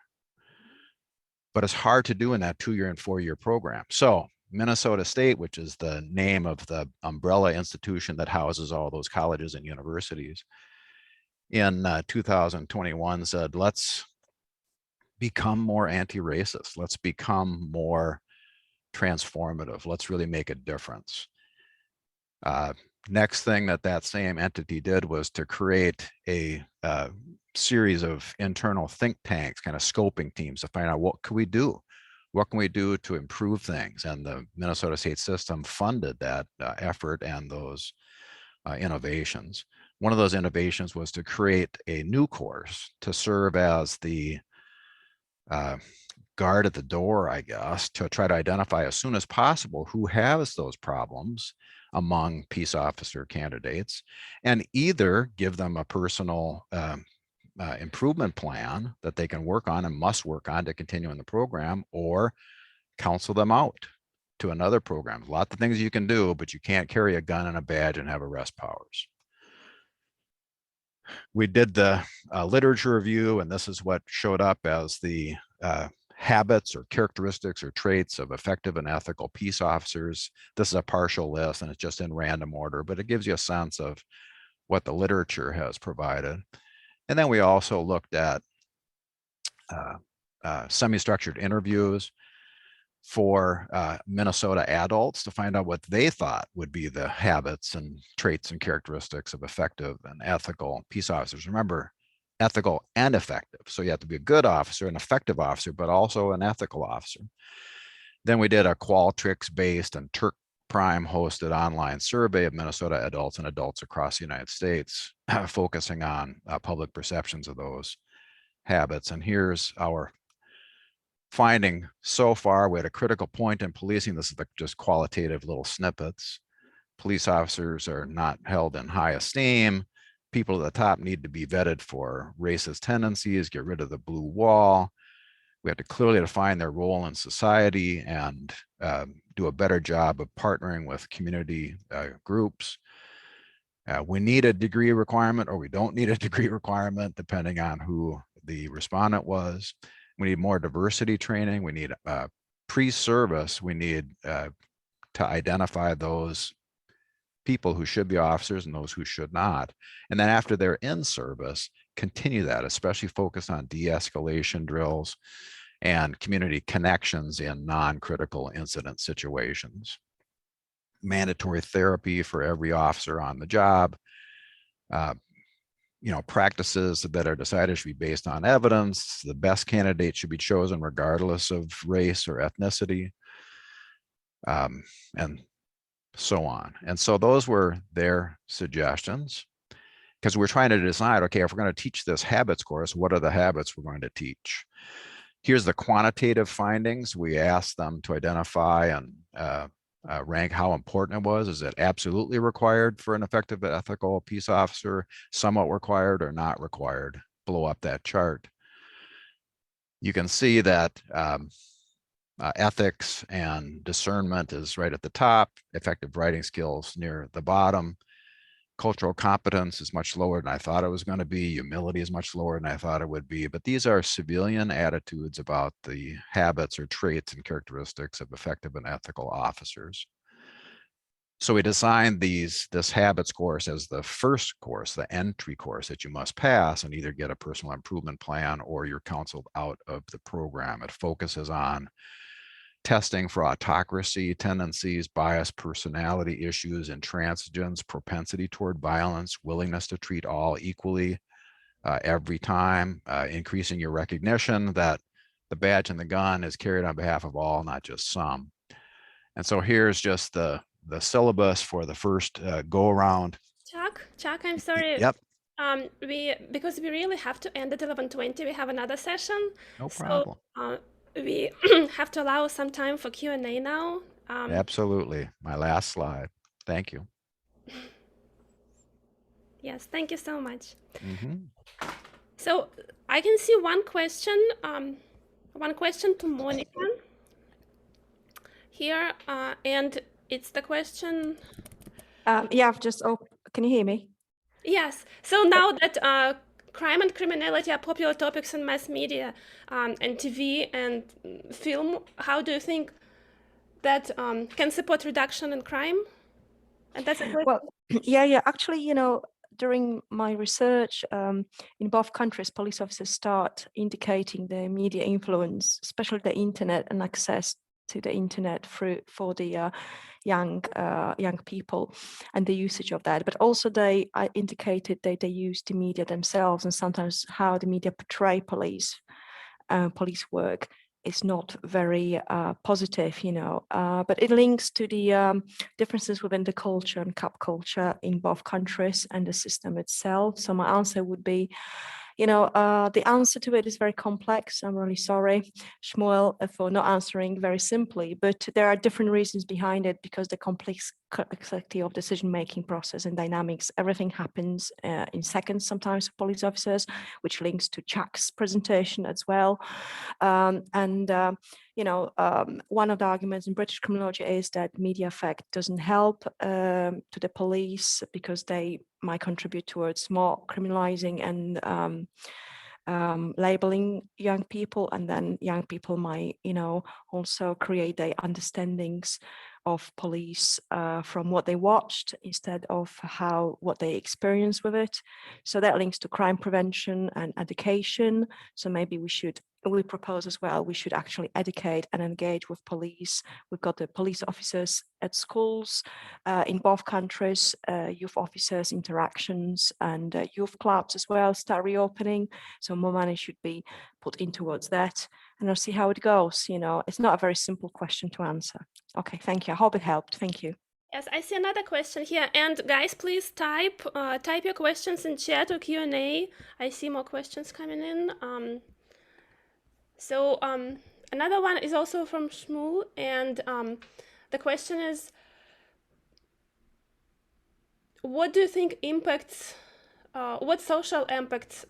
But it's hard to do in that 2-year and 4-year program. So Minnesota State, which is the name of the umbrella institution that houses all those colleges and universities, in 2021 said, let's become more anti-racist. Let's become more transformative. Let's really make a difference. Next thing that same entity did was to create a series of internal think tanks, kind of scoping teams to find out what can we do? What can we do to improve things? And the Minnesota State system funded that effort and those innovations. One of those innovations was to create a new course to serve as the guard at the door, I guess, to try to identify as soon as possible who has those problems among peace officer candidates, and either give them a personal improvement plan that they can work on and must work on to continue in the program, or counsel them out to another program. A lot of things you can do, but you can't carry a gun and a badge and have arrest powers. We did the literature review, and this is what showed up as the habits or characteristics or traits of effective and ethical peace officers. This is a partial list, and it's just in random order, but it gives you a sense of what the literature has provided. And then we also looked at semi-structured interviews for Minnesota adults to find out what they thought would be the habits and traits and characteristics of effective and ethical peace officers. Remember, ethical and effective. So you have to be a good officer, an effective officer, but also an ethical officer. Then we did a Qualtrics-based and Turk Prime hosted online survey of Minnesota adults and adults across the United States, focusing on public perceptions of those habits. And here's our finding so far. We had a critical point in policing. This is just qualitative little snippets. Police officers are not held in high esteem. People at the top need to be vetted for racist tendencies, get rid of the blue wall. We have to clearly define their role in society and do a better job of partnering with community groups. We need a degree requirement, or we don't need a degree requirement, depending on who the respondent was. We need more diversity training. We need pre-service. We need to identify those people who should be officers and those who should not. And then after they're in service, continue that, especially focus on de-escalation drills and community connections in non-critical incident situations. Mandatory therapy for every officer on the job. Practices that are decided should be based on evidence. The best candidate should be chosen regardless of race or ethnicity, and so on. And so those were their suggestions, because we're trying to decide, okay, if we're going to teach this habits course, what are the habits we're going to teach? Here's the quantitative findings. We asked them to identify and rank how important it was. Is it absolutely required for an effective ethical peace officer, somewhat required, or not required? Blow up that chart. You can see that ethics and discernment is right at the top, effective writing skills near the bottom. Cultural competence is much lower than I thought it was going to be. Humility is much lower than I thought it would be. But these are civilian attitudes about the habits or traits and characteristics of effective and ethical officers. So we designed this habits course as the first course, the entry course that you must pass and either get a personal improvement plan or you're counseled out of the program. It focuses on testing for autocracy tendencies, bias, personality issues, intransigence, propensity toward violence, willingness to treat all equally every time, increasing your recognition that the badge and the gun is carried on behalf of all, not just some. And so here's just the syllabus for the first go around. Chuck, I'm sorry. Yep. Because we really have to end at 11:20. We have another session. No problem. We have to allow some time for Q&A now. Absolutely. My last slide. Thank you. Yes, thank you so much. Mm-hmm. So I can see one question to Monica here, and it's the question. Yeah, I've just, can you hear me? Yes. So now that crime and criminality are popular topics in mass media and TV and film, how do you think that can support reduction in crime? And that's a question. Well, yeah. Actually, during my research in both countries, police officers start indicating their media influence, especially the internet and access to the internet for the young people and the usage of that. But also they indicated that they use the media themselves, and sometimes how the media portray police work is not very positive, but it links to the differences within the culture and CAP culture in both countries and the system itself. So my answer would be, the answer to it is very complex. I'm really sorry, Shmuel, for not answering very simply, but there are different reasons behind it because the complexity of decision-making process and dynamics, everything happens in seconds sometimes for police officers, which links to Chuck's presentation as well. One of the arguments in British criminology is that media effect doesn't help to the police because they might contribute towards more criminalizing and labeling young people, and then young people might, also create their understandings of police from what they watched instead of what they experienced with it. So that links to crime prevention and education. So maybe we propose as well, we should actually educate and engage with police. We've got the police officers at schools in both countries, youth officers interactions and youth clubs as well start reopening. So more money should be put in towards that, and I'll see how it goes. It's not a very simple question to answer. Okay, thank you. I hope it helped. Thank you. Yes, I see another question here. And guys, please type your questions in chat or Q&A. I see more questions coming in. So another one is also from Shmuel, and the question is, what do you think impacts, what social aspects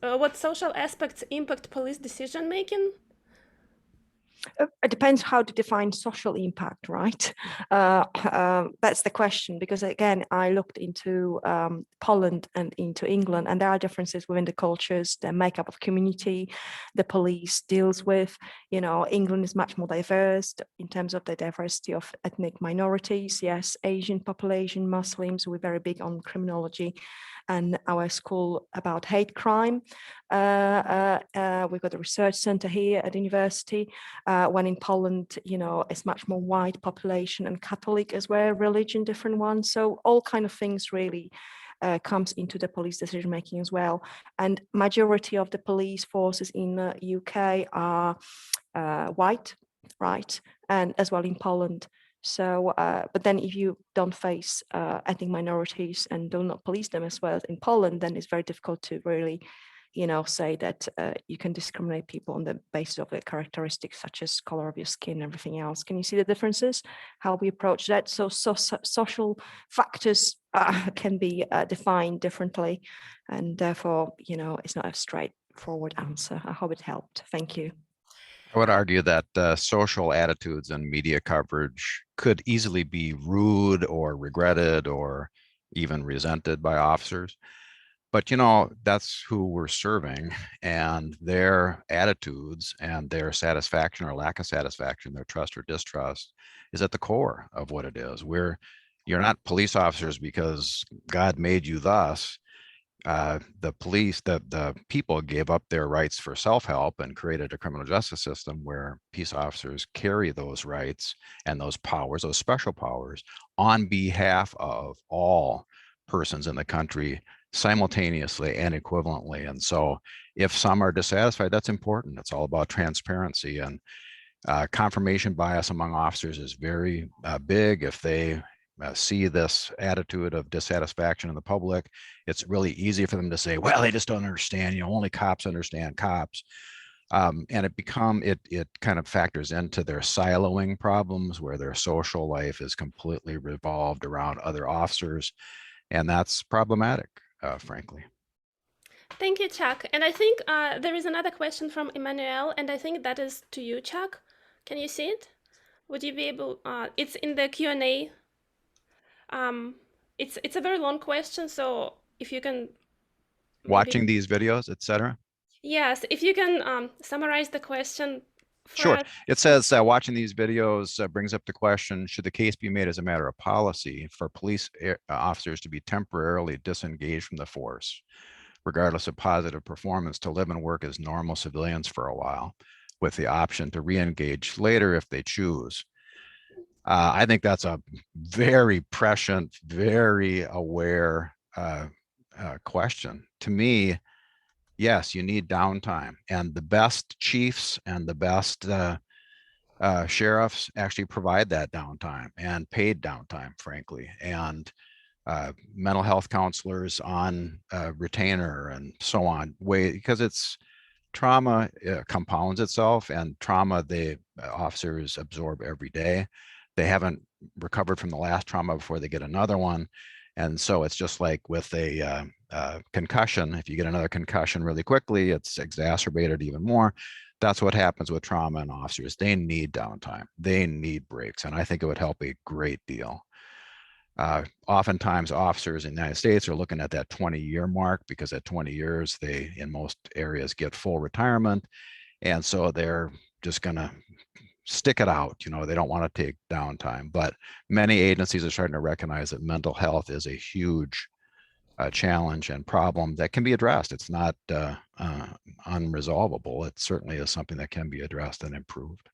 impact police decision making? It depends how to define social impact, right? That's the question, because again, I looked into Poland and into England, and there are differences within the cultures, the makeup of community, the police deals with. England is much more diverse in terms of the diversity of ethnic minorities. Yes, Asian population, Muslims, we're very big on criminology and our school about hate crime. We've got a research center here at university. When in Poland, it's much more white population and Catholic as well, religion, different ones. So all kind of things really comes into the police decision making as well. And majority of the police forces in the UK are white, right? And as well in Poland. So, but then if you don't face ethnic minorities and do not police them as well as in Poland, then it's very difficult to really say that you can discriminate people on the basis of their characteristics such as color of your skin, everything else. Can you see the differences, how we approach that? So social factors can be defined differently, and therefore, it's not a straightforward answer. I hope it helped. Thank you. I would argue that social attitudes and media coverage could easily be rude or regretted or even resented by officers. But, that's who we're serving, and their attitudes and their satisfaction or lack of satisfaction, their trust or distrust is at the core of what it is. You're not police officers because God made you thus. The police, the people gave up their rights for self-help and created a criminal justice system where peace officers carry those rights and those powers, those special powers, on behalf of all persons in the country simultaneously and equivalently. And so if some are dissatisfied, that's important. It's all about transparency, and confirmation bias among officers is very big. If they see this attitude of dissatisfaction in the public, it's really easy for them to say, well, they just don't understand, only cops understand cops. And it kind of factors into their siloing problems where their social life is completely revolved around other officers. And that's problematic, frankly. Thank you, Chuck. And I think there is another question from Emmanuel, and I think that is to you, Chuck. Can you see it? Would you be able, it's in the Q&A. It's a very long question, so if you can watching these videos, etc. Yes, if you can summarize the question. Sure. It says watching these videos brings up the question, should the case be made as a matter of policy for police officers to be temporarily disengaged from the force, regardless of positive performance, to live and work as normal civilians for a while, with the option to re-engage later if they choose? I think that's a very prescient, very aware question. To me, yes, you need downtime, and the best chiefs and the best sheriffs actually provide that downtime and paid downtime, frankly, and mental health counselors on retainer and so on, because it's trauma compounds itself, and trauma the officers absorb every day. They haven't recovered from the last trauma before they get another one. And so it's just like with a concussion. If you get another concussion really quickly, it's exacerbated even more. That's what happens with trauma and officers. They need downtime. They need breaks. And I think it would help a great deal. Oftentimes officers in the United States are looking at that 20-year mark, because at 20 years, they, in most areas, get full retirement. And so they're just going to stick it out. They don't want to take downtime, but many agencies are starting to recognize that mental health is a huge challenge and problem that can be addressed. It's not unresolvable. It certainly is something that can be addressed and improved,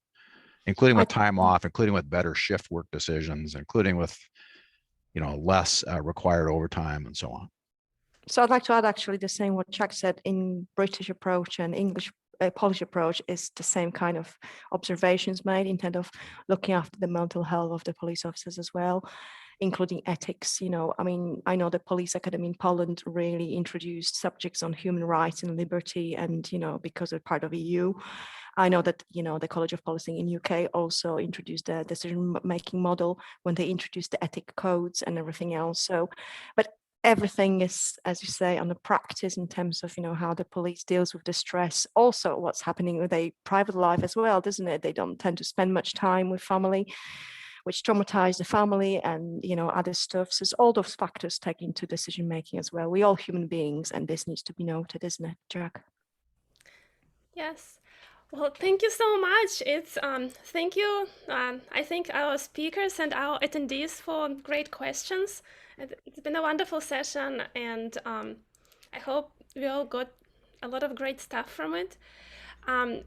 including with time off, including with better shift work decisions, including with, less required overtime and so on. So I'd like to add actually the same what Chuck said. In British approach and English Polish approach is the same kind of observations made in terms of looking after the mental health of the police officers as well, including ethics. I know the police academy in Poland really introduced subjects on human rights and liberty, and because they're part of EU. I know that the College of Policing in UK also introduced the decision-making model when they introduced the ethic codes and everything else. So, but everything is, as you say, on the practice in terms of how the police deals with the stress. Also, what's happening with their private life as well, doesn't it? They don't tend to spend much time with family, which traumatize the family, and other stuff. So all those factors take into decision making as well. We're all human beings, and this needs to be noted, isn't it, Jack? Yes. Well, thank you so much. Thank you. I think our speakers and our attendees for great questions. It's been a wonderful session, and I hope we all got a lot of great stuff from it.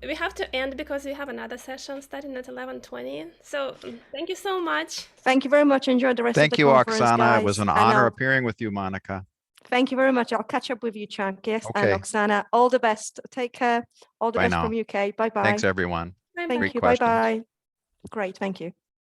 We have to end because we have another session starting at 11:20. So thank you so much. Thank you very much. Enjoy the rest of the conference, Oksana. guys. It was an honor appearing with you, Monica. Thank you very much. I'll catch up with you, Chuck. Yes, okay. And Oksana, all the best. Take care. All the best from UK. Bye-bye. Thanks, everyone. Thank you. Bye-bye. Great. Thank you.